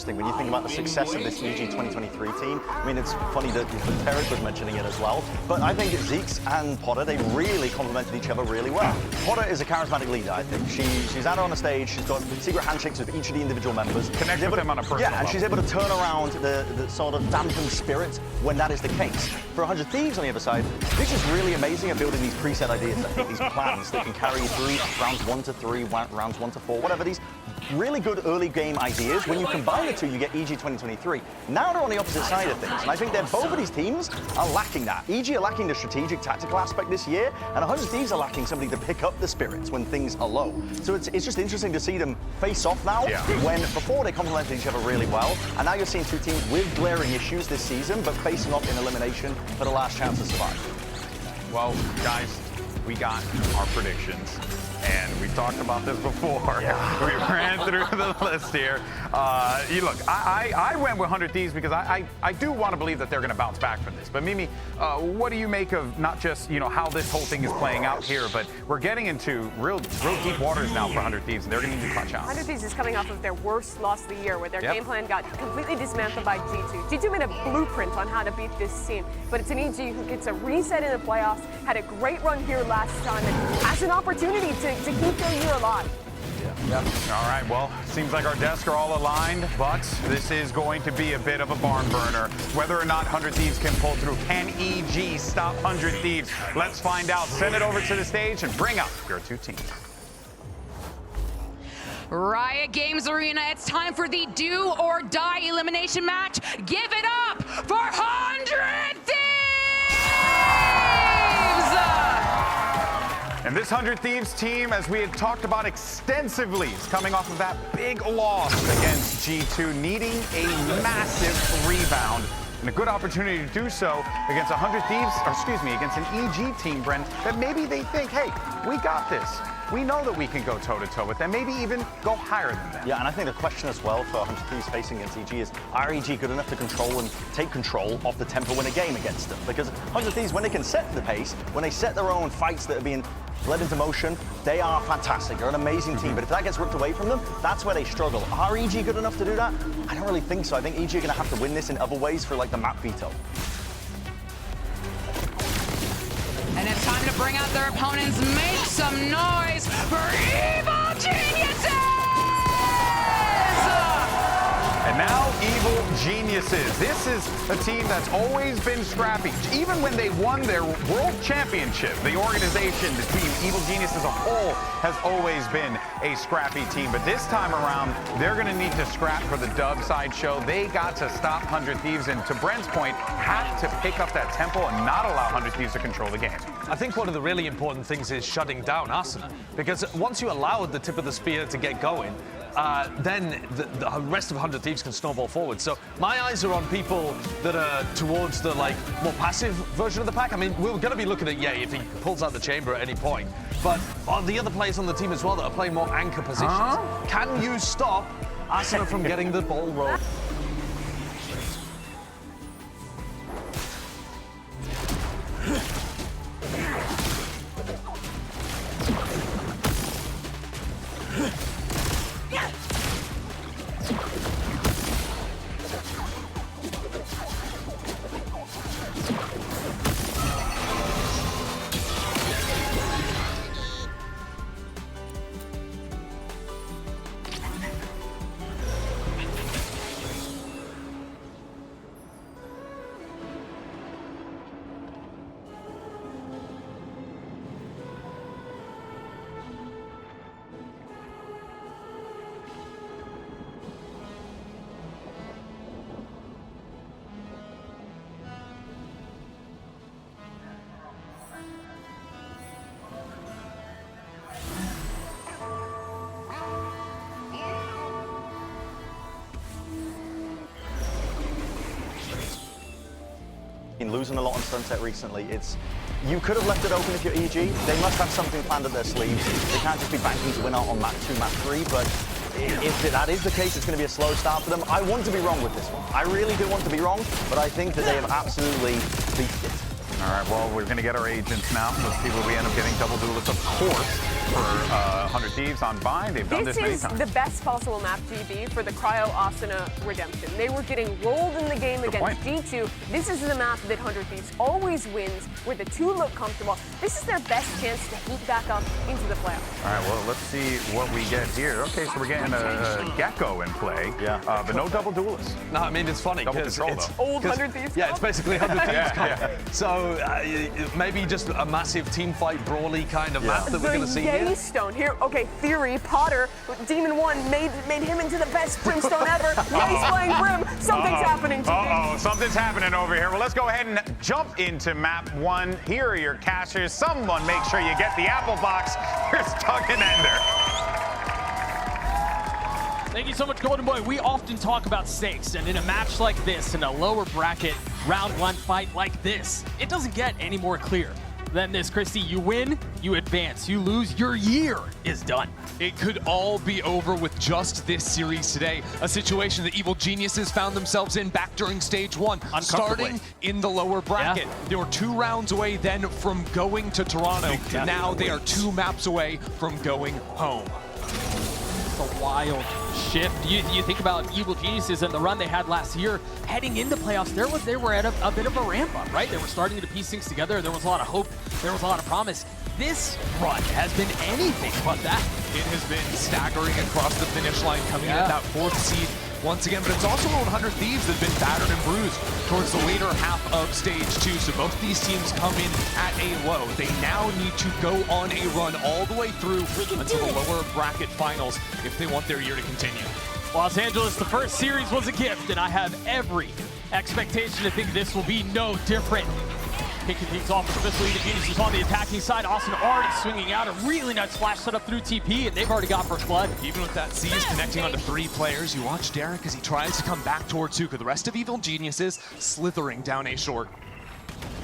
interesting when you think about the success of this EG 2023 team. I mean, it's funny that Derek was mentioning it as well, but I think Zeke's and Potter, they really complemented each other really well. Potter is a charismatic leader, I think. She's out on the stage, she's got secret handshakes with each of the individual members. Connect with them on a personal level. And she's able to turn around the sort of dampened spirit when that is the case. For 100 Thieves on the other side, they're just really amazing at building these preset ideas, I think, these plans that can carry you through rounds 1 to 3, rounds 1 to 4, whatever, these really good early game ideas. When you combine the two, you get EG 2023. Now they're on the opposite side of things, and I think that both of these teams are lacking that. EG are lacking the strategic, tactical aspect this year, and 100 Thieves are lacking somebody to pick up the spirits when things are low. So it's just interesting to see them face off now, when before they complemented each other really well, and now you're seeing two teams with glaring issues this season, but facing off in elimination for the last chance to survive. Well, guys, we got our predictions, and we talked about this before. We ran through the list here. Look, I went with 100 Thieves because I do want to believe that they're going to bounce back from this. But Mimi, what do you make of not just how this whole thing is playing out here, but we're getting into real deep waters now for 100 Thieves, and they're going to need to clutch out. 100 Thieves is coming off of their worst loss of the year, where their game plan got completely dismantled by G2. G2 made a blueprint on how to beat this team, but it's an EG who gets a reset in the playoffs, had a great run here last time, and has an opportunity to keep their year alive. All right, well, seems like our desks are all aligned, but this is going to be a bit of a barn burner. Whether or not 100 Thieves can pull through. Can EG stop 100 Thieves? Let's find out. Send it over to the stage and bring up your two teams. Riot Games Arena, it's time for the do or die elimination match. Give it up for 100 Thieves! And this 100 Thieves team, as we had talked about extensively, is coming off of that big loss against G2, needing a massive rebound. And a good opportunity to do so against 100 Thieves, or excuse me, against an EG team, Brent, that maybe they think, hey, we got this. We know that we can go toe-to-toe with them, maybe even go higher than them. Yeah, and I think the question as well for 100 Thieves facing against EG is, are EG good enough to control and take control of the tempo in a game against them? Because 100 Thieves, when they can set the pace, when they set their own fights that are being led into motion, they are fantastic. They're an amazing team, but if that gets ripped away from them, that's where they struggle. Are EG good enough to do that? I don't really think so. I think EG are going to have to win this in other ways for, like, the map veto. And it's time to bring out their opponents. Make some noise for Evil Geniuses! And now, Evil Geniuses. This is a team that's always been scrappy. Even when they won their world championship, the organization, the team, Evil Genius as a whole, has always been a scrappy team. But this time around, they're going to need to scrap for the dub sideshow. They got to stop 100 Thieves, and to Brent's point, have to pick up that tempo and not allow 100 Thieves to control the game. I think one of the really important things is shutting down Arsenal, because once you allow the tip of the spear to get going, then the rest of 100 Thieves can snowball forward. So my eyes are on people that are towards the more passive version of the pack. I mean, we're going to be looking at if he pulls out the chamber at any point, but the other players on the team as well that are playing more anchor positions. Can you stop Arsenal from getting the ball rolling? Been losing a lot on Sunset recently. You could have left it open if you're EG. They must have something planned up their sleeves. They can't just be banking to win out on map 2, map 3, but if that is the case, it's going to be a slow start for them. I want to be wrong with this one. I really do want to be wrong, but I think that they have absolutely beat it. All right, well, we're going to get our agents now. Let's see where we end up getting. Double duelists, of course, for 100 Thieves on Vine. They've done this many This is times. the best possible map, GB, for the Cryo Asuna redemption. They were getting rolled in the game against G2. This is the map that 100 Thieves always wins, where the two look comfortable. This is their best chance to heat back up into the playoffs. All right, well, let's see what we get here. Okay, so we're getting a Gecko in play, but no double duelists. No, I mean, it's funny Double because control, it's though. Old 100 Thieves Yeah, comp? it's basically 100 Thieves Yeah, comp. yeah. So maybe just a massive team fight brawly kind of map that we're going to see here. Yaystone here. Okay, theory. Potter, Demon 1 made him into the best Brimstone ever. Yays playing Brim. Something's happening to me. Something's happening over here. Well, let's go ahead and jump into map 1. Here are your cashers. Someone make sure you get the apple box. Here's Tug and Ender. Thank you so much, Golden Boy. We often talk about stakes, and in a match like this, in a lower bracket round 1 fight like this, it doesn't get any more clear than this, Christy. You win, you advance. You lose, your year is done. It could all be over with just this series today. A situation that Evil Geniuses found themselves in back during stage 1, starting in the lower bracket. They were 2 rounds away then from going to Toronto. Now they are 2 maps away from going home. It's a wild shift. You think about Evil Geniuses and the run they had last year, heading into playoffs, they were at a bit of a ramp up, right? They were starting to piece things together. There was a lot of hope. There was a lot of promise. This run has been anything but that. It has been staggering across the finish line, coming in at that 4th seed once again, but it's also 100 Thieves that have been battered and bruised towards the later half of stage 2. So both these teams come in at a low. They now need to go on a run all the way through until the lower bracket finals if they want their year to continue. Los Angeles, the first series was a gift, and I have every expectation to think this will be no different. Kicking things off with Pistol Evil Geniuses on the attacking side. Austin already swinging out a really nice flash setup through TP, and they've already got first blood. Even with that C's connecting onto 3 players, you watch Derek as he tries to come back towards Hookah. The rest of Evil Geniuses slithering down a short.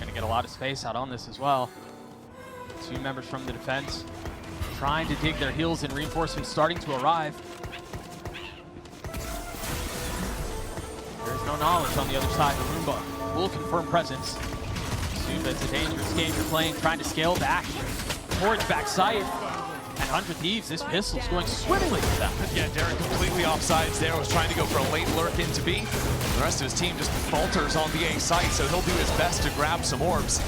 Gonna get a lot of space out on this as well. 2 members from the defense trying to dig their heels, and reinforcements starting to arrive. There's no knowledge on the other side. The Roomba will confirm presence. It's a dangerous game you're playing, trying to scale back towards backside. And 100 Thieves, this pistol's going swimmingly for them. Yeah, Derek completely offsides there, was trying to go for a late lurk into B. The rest of his team just falters on the A site, so he'll do his best to grab some orbs.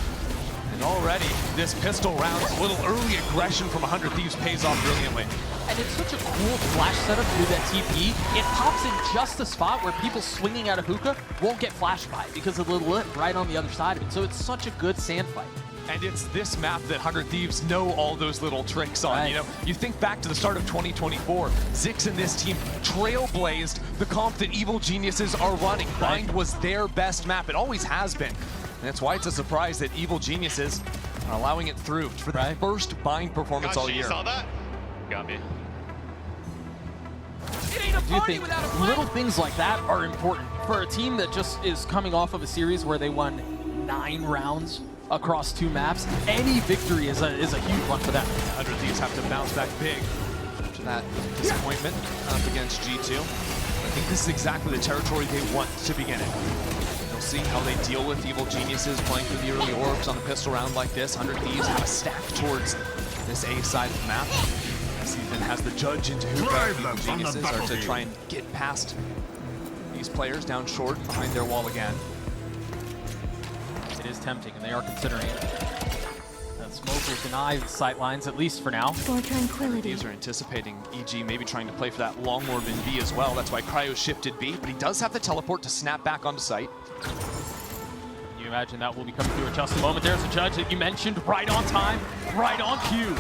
And already, this pistol round, a little early aggression from 100 Thieves pays off brilliantly. And it's such a cool flash setup through that TP. It pops in just the spot where people swinging out of Hookah won't get flashed by because of the lip right on the other side of it. So it's such a good sand fight. And it's this map that 100 Thieves know all those little tricks on. Right. You know, you think back to the start of 2024, Zix and this team trailblazed the comp that Evil Geniuses are running. Bind was their best map. It always has been. And that's why it's a surprise that Evil Geniuses are allowing it through for the first Bind performance all year. You saw that? Got me. Do you think little things like that are important for a team that just is coming off of a series where they won 9 rounds across 2 maps? Any victory is a huge one for them. 100 Thieves have to bounce back big after that disappointment up against G2. I think this is exactly the territory they want to begin in. You'll see how they deal with Evil Geniuses playing through the early orbs on a pistol round like this. 100 Thieves have a stack towards this A side of the map. Even has the judge into Hookah. Evil Geniuses are to try and get past these players down short behind their wall again. It is tempting, and they are considering it. That smoke will deny the sight lines, at least for now. For tranquility. These are anticipating EG maybe trying to play for that long orb in B as well. That's why Cryo shifted B, but he does have the teleport to snap back onto site. Can you imagine that will be coming through in just a moment? There's a judge that you mentioned, right on time, right on cue.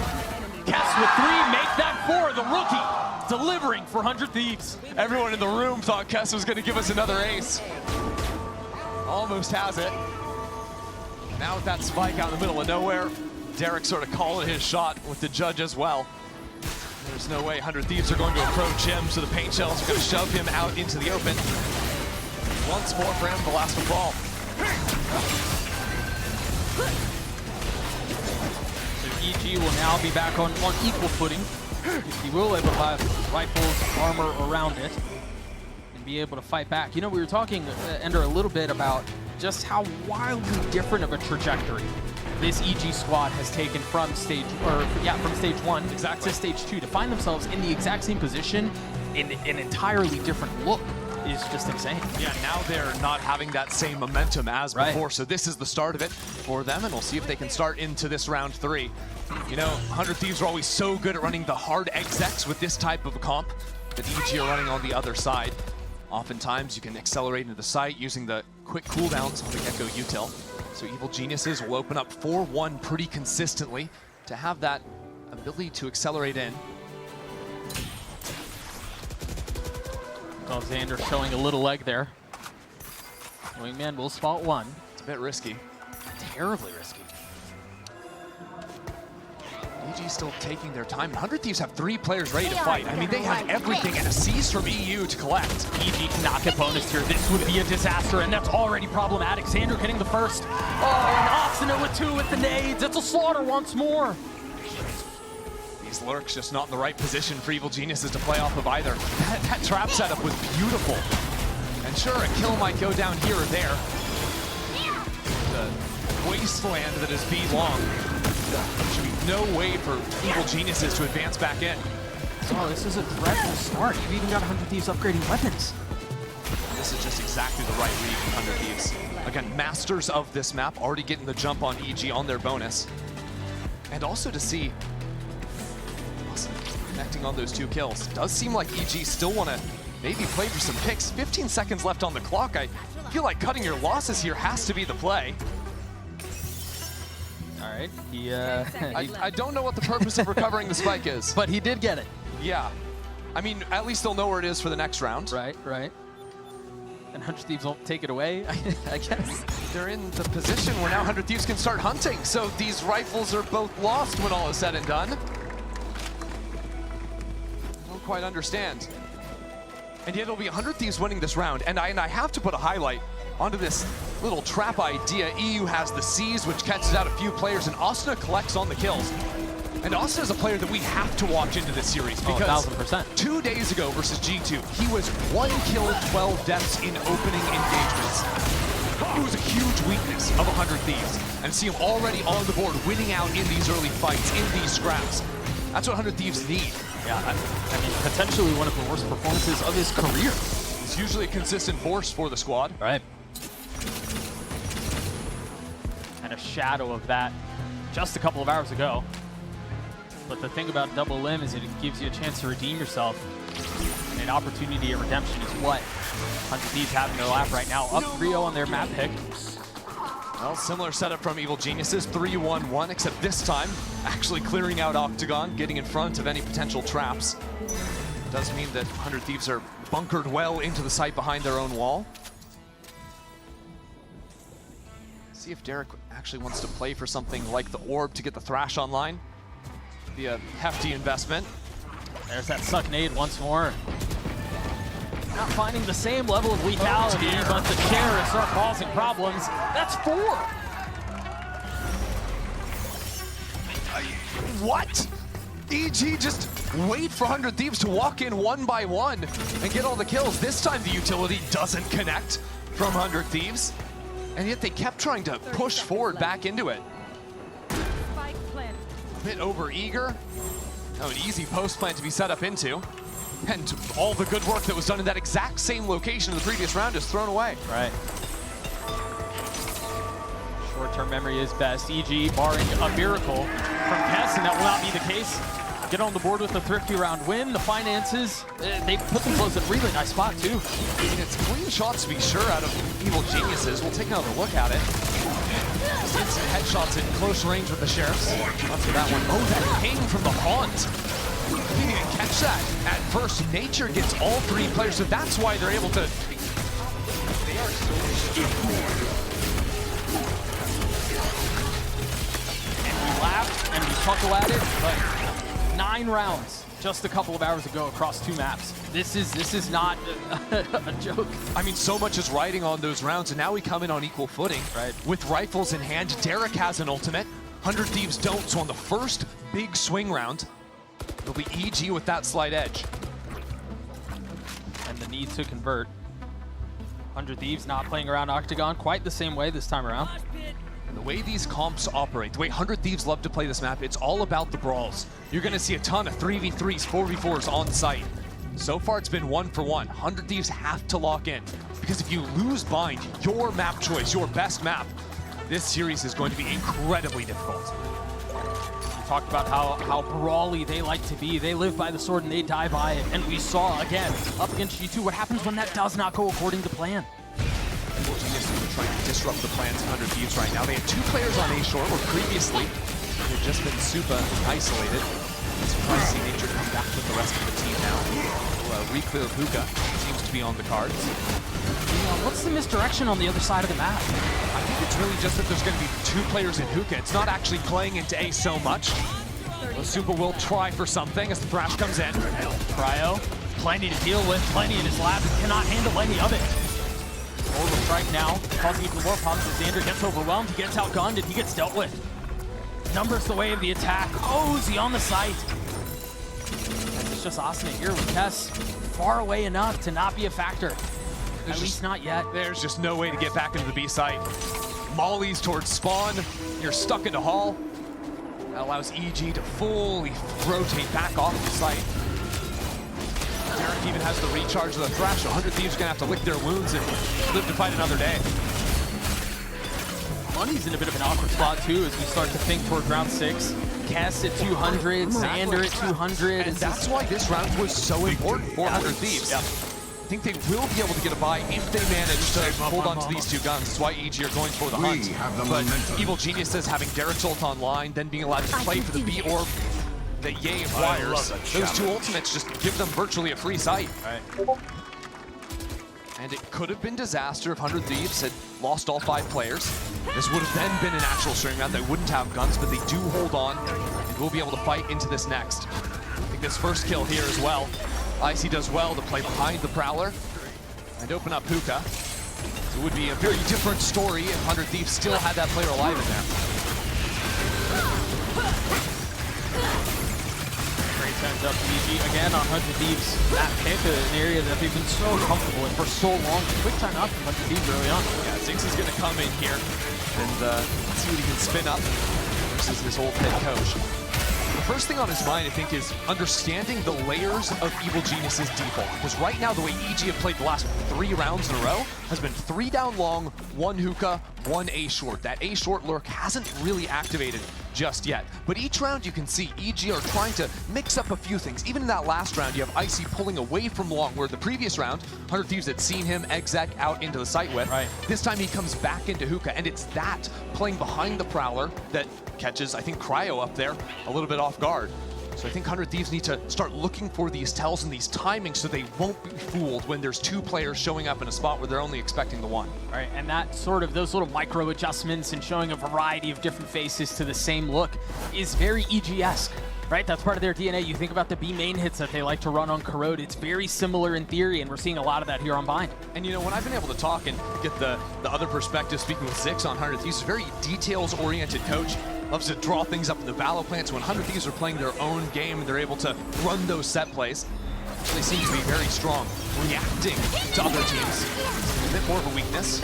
Cass with 3, make that 4. The rookie delivering for 100 Thieves. Everyone in the room thought Kess was going to give us another ace. Almost has it. Now with that spike out in the middle of nowhere, Derek sort of calling his shot with the judge as well. There's no way 100 Thieves are going to approach him, so the paint shells are going to shove him out into the open. Once more for him, the last one fall. EG will now be back on equal footing. He will able to have rifles, armor around it, and be able to fight back. You know, we were talking, Ender, a little bit about just how wildly different of a trajectory this EG squad has taken from stage 1 Exactly. to stage 2 to find themselves in the exact same position in an entirely different look is just insane. Yeah, now they're not having that same momentum as Right. before, so this is the start of it for them, and we'll see if they can start into this round 3. You know, 100 Thieves are always so good at running the hard execs with this type of a comp that EG are running on the other side. Oftentimes, you can accelerate into the site using the quick cooldowns on the Gecko util. So Evil Geniuses will open up 4-1 pretty consistently to have that ability to accelerate in. Well, Xander showing a little leg there. Wingman will spot one. It's a bit risky. Terribly risky. EG still taking their time. 100 Thieves have 3 players ready to fight. I mean, they have everything and a seize from EU to collect. EG cannot get bonus here. This would be a disaster, and that's already problematic. Xander getting the first. Oh, and Obstinate with 2 with the nades. It's a slaughter once more. These lurks just not in the right position for Evil Geniuses to play off of either. That trap setup was beautiful. And sure, a kill might go down here or there. The wasteland that is B-Long. There should be no way for Evil Geniuses to advance back in. Oh, this is a dreadful start. You've even got 100 Thieves upgrading weapons. This is just exactly the right read from 100 Thieves. Again, masters of this map, already getting the jump on EG on their bonus. And also to see connecting on those 2 kills. Does seem like EG still want to maybe play for some picks. 15 seconds left on the clock. I feel like cutting your losses here has to be the play. All right. I don't know what the purpose of recovering the spike is. But he did get it. Yeah. I mean, at least they'll know where it is for the next round. Right, right. And 100 Thieves won't take it away, I guess. They're in the position where now 100 Thieves can start hunting. So these rifles are both lost when all is said and done. Quite understand. And yet it'll be 100 Thieves winning this round. And I have to put a highlight onto this little trap idea. EU has the seize, which catches out a few players, and Asuna collects on the kills. And Asuna is a player that we have to watch into this series because 1000%. 2 days ago versus G2, he was 1 kill, 12 deaths in opening engagements. It was a huge weakness of 100 Thieves. And see him already on the board, winning out in these early fights, in these scraps. That's what 100 Thieves need. Yeah, I mean, potentially one of the worst performances of his career. It's usually a consistent force for the squad. Right. And a shadow of that just a couple of hours ago. But the thing about Double Limb is it gives you a chance to redeem yourself. And an opportunity of redemption is what 100 Thieves have in their lap right now. Up 3-0 on their map pick. Well, similar setup from Evil Geniuses, 3-1-1, except this time actually clearing out Octagon, getting in front of any potential traps. It does mean that 100 Thieves are bunkered well into the site behind their own wall. See if Derek actually wants to play for something like the Orb to get the Thrash online. Be a hefty investment. There's that suck nade once more. Not finding the same level of lethality, but the chairs start causing problems. That's 4. What? EG just wait for 100 Thieves to walk in 1 by 1 and get all the kills. This time the utility doesn't connect from 100 Thieves. And yet they kept trying to push forward back into it. A bit over eager. Oh, an easy post plant to be set up into. And all the good work that was done in that exact same location in the previous round is thrown away. Right. Short-term memory is best. EG barring a miracle from Kess, and that will not be the case. Get on the board with a thrifty round win. The finances, they put themselves in a really nice spot, too. I mean, it's clean shots to be sure out of Evil Geniuses. We'll take another look at it. Just instant headshots in close range with the Sheriffs. After that one. Oh, that ping from the Haunt. He didn't even catch that. At first, Nature gets all 3 players, so that's why they're able to... And we laugh and we chuckle at it, but 9 rounds just a couple of hours ago across 2 maps. This is not a joke. I mean, so much is riding on those rounds, and now we come in on equal footing. Right. With rifles in hand, Derek has an ultimate. 100 Thieves don't, so on the first big swing round, it'll be EG with that slight edge. And the need to convert. 100 Thieves not playing around Octagon quite the same way this time around. And the way these comps operate, the way 100 Thieves love to play this map, it's all about the brawls. You're gonna see a ton of 3v3s, 4v4s on site. So far it's been 1 for 1. 100 Thieves have to lock in, because if you lose Bind, your map choice, your best map, this series is going to be incredibly difficult. We talked about how brawly they like to be. They live by the sword and they die by it. And we saw, again, up against G2, what happens when that does not go according to plan. Evil Geniuses are trying to disrupt the plans of 100 Thieves right now. They had 2 players on A short, where previously they've just been super isolated. It's surprised to see Nature come back with the rest of the team now. Reclear of Hookah seems to be on the cards. What's the misdirection on the other side of the map? I think it's really just that there's going to be 2 players in Hookah. It's not actually playing into A so much. Super will try for something as the Thrash comes in. Cryo, plenty to deal with, plenty in his lab, and cannot handle any of it. Orbital Strike now, causing even more problems as Xander gets overwhelmed, he gets outgunned, and he gets dealt with. Numbers the way of the attack. Cozy on the site. And it's just Asuna here with Tess far away enough to not be a factor. At least not yet. There's just no way to get back into the B site. Mollies towards spawn. You're stuck into Hall. That allows EG to fully rotate back off the site. Derek even has the recharge of the Thrash. 100 Thieves are going to have to lick their wounds and live to fight another day. Money's in a bit of an awkward spot too as we start to think toward round 6. Cass at 200, Xander at 200. And that's why this round was so important for 100 Thieves. Yep. I think they will be able to get a buy if they manage to hold on to these 2 guns. That's why EG are going for the hunt. But Evil Geniuses having Derek's ult online, then being allowed to play for the B orb that Ye acquires. Those 2 ultimates just give them virtually a free sight. Right. And it could have been disaster if 100 Thieves had lost all 5 players. This would have then been an actual streaming round. They wouldn't have guns, but they do hold on and will be able to fight into this next. I think this first kill here as well. Icy does well to play behind the Prowler and open up Hookah. So it would be a very different story if 100 Thieves still had that player alive in there. Great turns up to EG again on 100 Thieves. That pick, an area that they've been so comfortable in for so long. Quick time out from 100 Thieves early on. Yeah, Ziggs is going to come in here and see what he can spin up versus his old head coach. The first thing on his mind, I think, is understanding the layers of Evil Genius's default. Because right now, the way EG have played the last 3 rounds in a row has been 3 down long, 1 hookah, 1 A short. That A short lurk hasn't really activated just yet. But each round you can see EG are trying to mix up a few things. Even in that last round, you have Icy pulling away from long, where the previous round, 100 Thieves had seen him exec out into the site with. Right. This time he comes back into hookah, and it's that playing behind the Prowler that catches, I think, Cryo up there a little bit off guard. So I think 100 Thieves need to start looking for these tells and these timings so they won't be fooled when there's 2 players showing up in a spot where they're only expecting the 1. All right, and that sort of, those little micro adjustments and showing a variety of different faces to the same look is very EG-esque, right? That's part of their DNA. You think about the B main hits that they like to run on Corrode. It's very similar in theory, and we're seeing a lot of that here on Bind. And you know, when I've been able to talk and get the other perspective, speaking with Zix on 100 Thieves, he's a very details-oriented coach. Loves to draw things up in the Valor plants. When 100 Thieves are playing their own game and they're able to run those set plays, they seem to be very strong, reacting to other teams. A bit more of a weakness.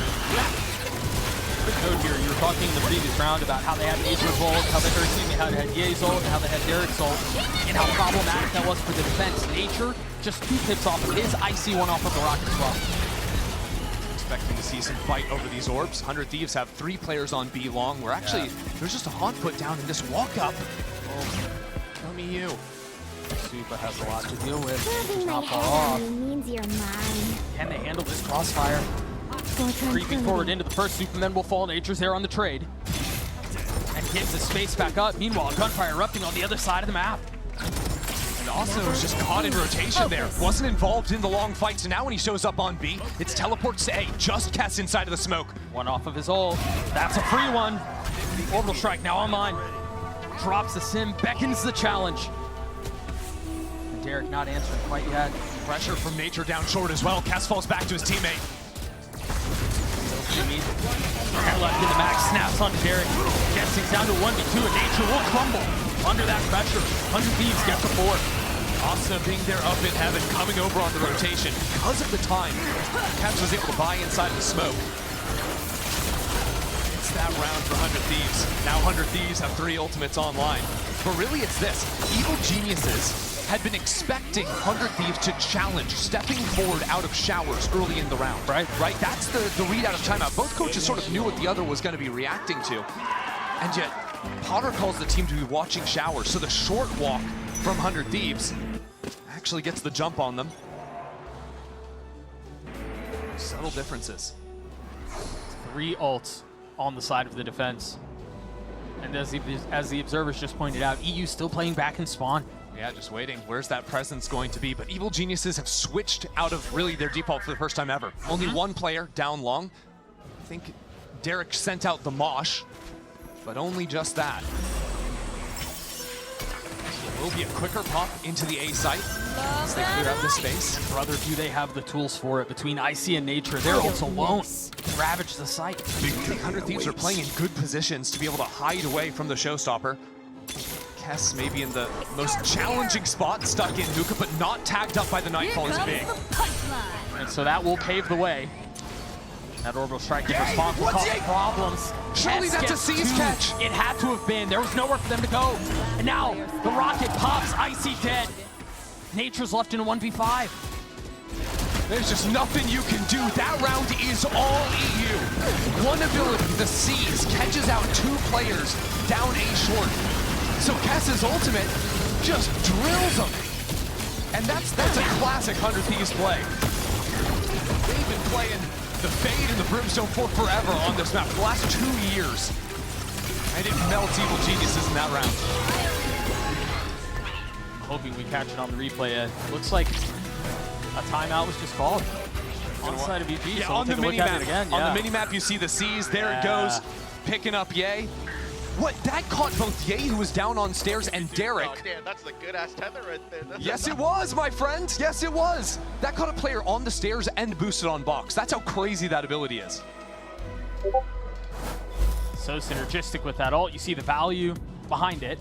Quick note here, you were talking in the previous round about how they had Nature's ult, how they had Ye's ult, and how they had Derek's ult, and how problematic that was for the defense. Nature, just 2 tips off of his, Icy 1 off of the rocket as well. Expecting to see some fight over these orbs. 100 Thieves have 3 players on B long, where actually there's just a haunt put down in this walk up. Oh, kill me you. Supa has a lot to deal with. Nature's My not far off. head means you're mine. Can they handle this crossfire? Creeping forward into the first, Superman will fall. Nature's there on the trade. And gives the space back up. Meanwhile, gunfire erupting on the other side of the map. And Austin was just caught in rotation there. Wasn't involved in the long fight, so now when he shows up on B, it's teleports to A. Just Kess inside of the smoke. 1 off of his ult. That's a free one. The orbital strike now online. Drops the sim, beckons the challenge. And Derek not answering quite yet. Pressure from Nature down short as well. Kess falls back to his teammate. Hair left in the max, snaps on Derek. Gets things down to 1v2, and Nature will crumble under that pressure. 100 Thieves get the 4. Asa being there up in heaven, coming over on the rotation. Because of the time, Kess was able to buy inside of the smoke. It's Just that round for 100 Thieves. Now 100 Thieves have 3 ultimates online. But really it's this. Evil Geniuses had been expecting 100 Thieves to challenge, stepping forward out of showers early in the round. Right? That's the read out of timeout. Both coaches sort of knew what the other was going to be reacting to. And yet, Potter calls the team to be watching showers. So the short walk from 100 Thieves actually gets the jump on them. Subtle differences. 3 ults on the side of the defense. And as the observers just pointed out, EU still playing back in spawn. Yeah, just waiting. Where's that presence going to be? But Evil Geniuses have switched out of really their default for the first time ever. Only one player down long. I think Derek sent out the Mosh, but only just that. Will be a quicker pop into the A site as they clear out this space. Brother, do they have the tools for it? Between Icy and Nature, their ults alone can ravage the site. I think 100 Thieves are playing in good positions to be able to hide away from the showstopper. Kess maybe in the most challenging spot, stuck in Hookah, but not tagged up by the Nightfall is big. And so that will pave the way. That orbital strike in response will cause problems. Surely that's a seize catch. It had to have been. There was nowhere for them to go. And now the rocket pops. Icy dead. Nature's left in a 1v5. There's just nothing you can do. That round is all EU. One ability, the seize, catches out 2 players down A short. So Kess's ultimate just drills them. And that's a classic 100 Thieves play. They've been playing the Fade and the Brimstone for forever on this map for the last 2 years. And it melts Evil Geniuses in that round. I'm hoping we catch it on the replay. Looks like a timeout was just called on the side of EG. Yeah, so on the mini-map. Again. On the mini-map, you see the C's. There it goes, picking up Ye. What? That caught both Ye, who was down on stairs, and Derek. Oh, damn, that's a good-ass tether right there. Yes, it was, my friend. Yes, it was. That caught a player on the stairs and boosted on box. That's how crazy that ability is. So synergistic with that ult. You see the value behind it.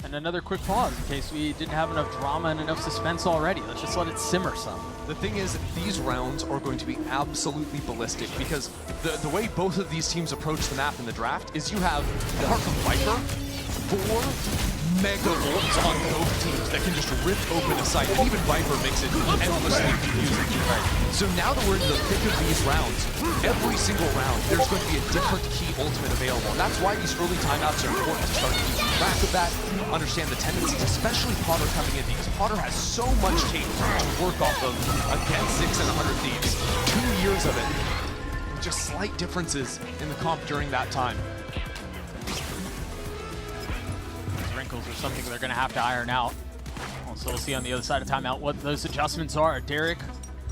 And another quick pause in case we didn't have enough drama and enough suspense already. Let's just let it simmer some. The thing is, these rounds are going to be absolutely ballistic because the way both of these teams approach the map in the draft is you have, apart from Viper, 4 mega ults on both teams that can just rip open a site, and even Viper makes it endlessly confusing. So now that we're in the thick of these rounds, every single round, there's going to be a different key ultimate available. And that's why these early timeouts are important to start keeping track of that, understand the tendencies, especially Potter coming in, because Potter has so much tape to work off of against 6 and 100 Thieves. 2 years of it. Just slight differences in the comp during that time. Wrinkles are something they're going to have to iron out. So we'll see on the other side of timeout what those adjustments are. Derek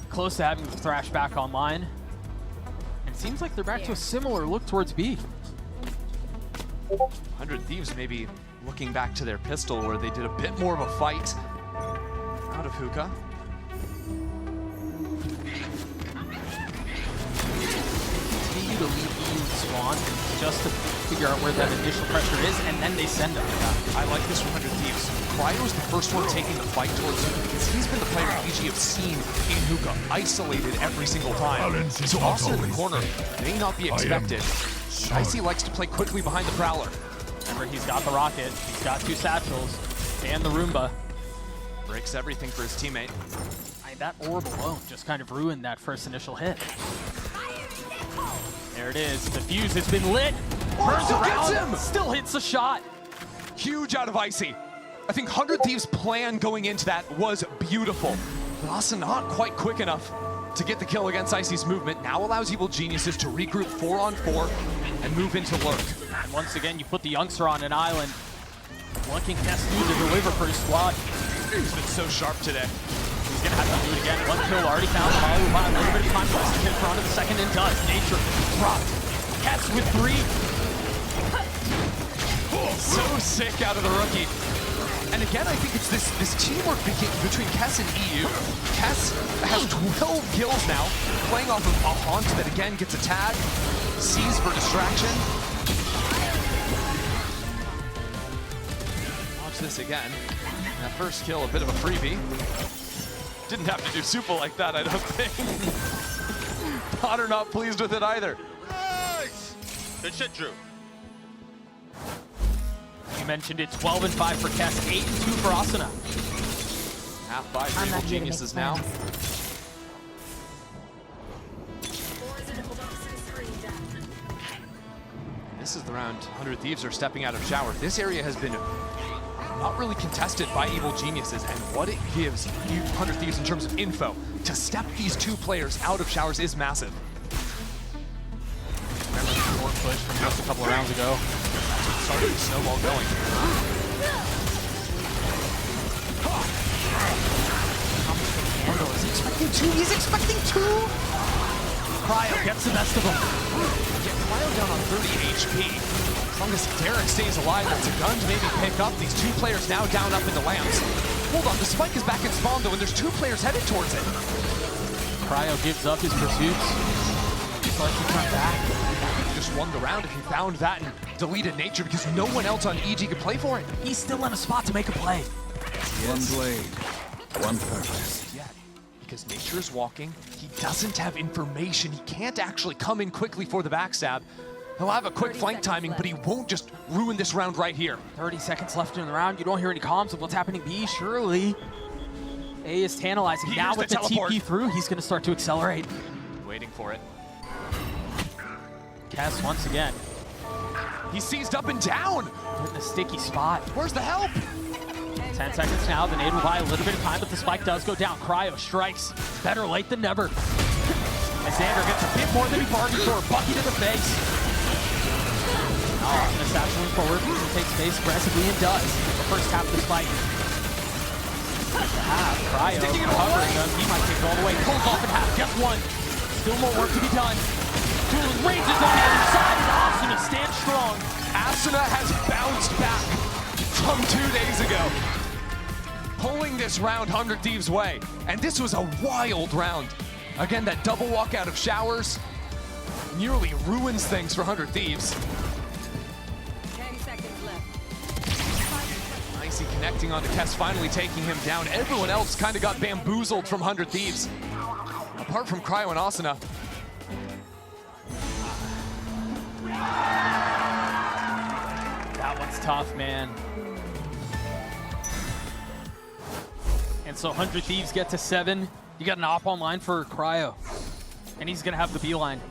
close to having the Thrash back online. And it seems like they're back to a similar look towards B. 100 Thieves maybe looking back to their pistol where they did a bit more of a fight out of Hookah. Continue to leave EU spawn just to figure out where that initial pressure is, and then they send them. I like this from 100 Thieves. Cryo's the first one taking the fight towards Hookah because he's been the player EG have seen in Hookah, isolated every single time. So Austin in the corner may not be expected. Icy likes to play quickly behind the Prowler. Remember, he's got the rocket, he's got 2 satchels, and the Roomba. Breaks everything for his teammate. That orb alone just kind of ruined that first initial hit. There it is. The fuse has been lit. Turns around, gets him! still hits a shot. Huge out of Icy. I think 100 Thieves' plan going into that was beautiful. But Austin not quite quick enough to get the kill against Icy's movement. Now allows Evil Geniuses to regroup 4-on-4 and move into Lurk. And once again, you put the youngster on an island. What can Kess do to deliver for his squad? He's been so sharp today. He's gonna have to do it again. 1 kill already found. Follow by a little bit of time for us to get in front of the second and does. Nature dropped. Kess with 3. So sick out of the rookie. And again, I think it's this teamwork between Kess and EU. Kess has 12 kills now, playing off of a Haunt that again gets a tag, sees for distraction. Watch this again. That first kill, a bit of a freebie. Didn't have to do super like that, I don't think. Potter not pleased with it either. Nice! Good shit, Drew. You mentioned it, 12 and 5 for Kess, 8 and 2 for Asuna. Half by for I'm Evil not here to Geniuses make now. plans. This is the round 100 Thieves are stepping out of shower. This area has been not really contested by Evil Geniuses, and what it gives 100 Thieves in terms of info to step these two players out of showers is massive. Remember the short push from just a couple of rounds ago? That's what started the snowball going. Is he expecting two? He's expecting two! Cryo gets the best of him. Get Cryo down on 30 HP. As long as Derek stays alive, that's a gun to maybe pick up. These two players now down up in the lamps. Hold on, the spike is back in spawn though, and there's two players headed towards it. Cryo gives up his pursuits. He starts to come back. He just won the round if he found that and deleted nature because no one else on EG could play for it. He's still in a spot to make a play. One blade, one purpose. Yeah, because nature is walking. He doesn't have information. He can't actually come in quickly for the backstab. He'll have a quick flank timing, but he won't just ruin this round right here. 30 seconds left in the round. You don't hear any comms of what's happening B, surely. A is tantalizing. Now with the TP through, he's going to start to accelerate. Waiting for it. Kess once again. He's seized up and down. In a sticky spot. Where's the help? 10 seconds now. The nade will buy a little bit of time, but the spike does go down. Cryo strikes. Better late than never. And Xander gets a bit more than he bargained for. Bucky to the face. Oh, going to satchel forward. He takes space aggressively and does. The first half of the spike. Cryo covering him. He might take it all the way. Pulls off in half. Just one. Still more work to be done. Julian ranges on the other side. And Asuna stands strong. Asuna has bounced back from 2 days ago, pulling this round 100 Thieves' way. And this was a wild round. Again, that double walk out of showers nearly ruins things for 100 Thieves. 10 seconds left. Nicey connecting onto Kess, finally taking him down. Everyone else kind of got bamboozled from 100 Thieves, apart from Cryo and Asuna. That one's tough, man. And so 100 Thieves get to 7. You got an op online for Cryo. And he's gonna have the beeline.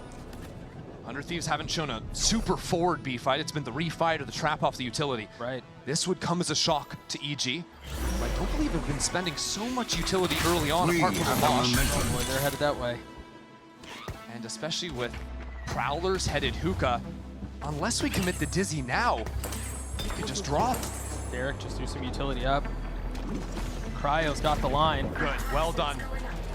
100 Thieves haven't shown a super forward B fight. It's been the refight or the trap off the utility. Right. This would come as a shock to EG. But I don't believe they've been spending so much utility early on, apart from the Mosh. Oh boy, they're headed that way. And especially with Prowlers headed hookah, unless we commit the Dizzy now, he could just drop. Derek just threw some utility up. Cryo's got the line. Good, well done.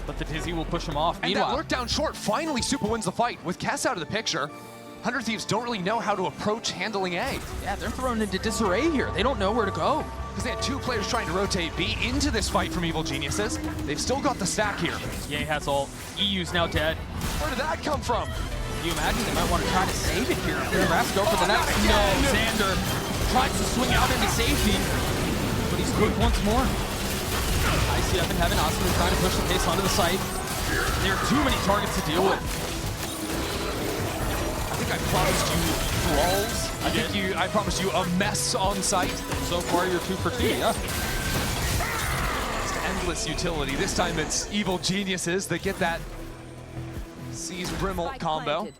But the Dizzy will push him off. And Meanwhile, that lurk down short, finally Supa wins the fight. With Kess out of the picture, 100 Thieves don't really know how to approach handling A. yeah, they're thrown into disarray here. They don't know where to go. Because they had two players trying to rotate B into this fight from Evil Geniuses. They've still got the stack here. Ye has ult. EU's now dead. Where did that come from? Can you imagine they might want to try to save it here? Perhaps go for the next. No, Xander tries to swing out into safety, but he's cooked once more. I see up in heaven. Asuna trying to push the pace onto the site. There are too many targets to deal with. I think I promised you brawls. I promised you a mess on site. So far, you're 2 for 2, yeah. It's endless utility. This time it's Evil Geniuses that get that Seize Brimmel combo. Planted.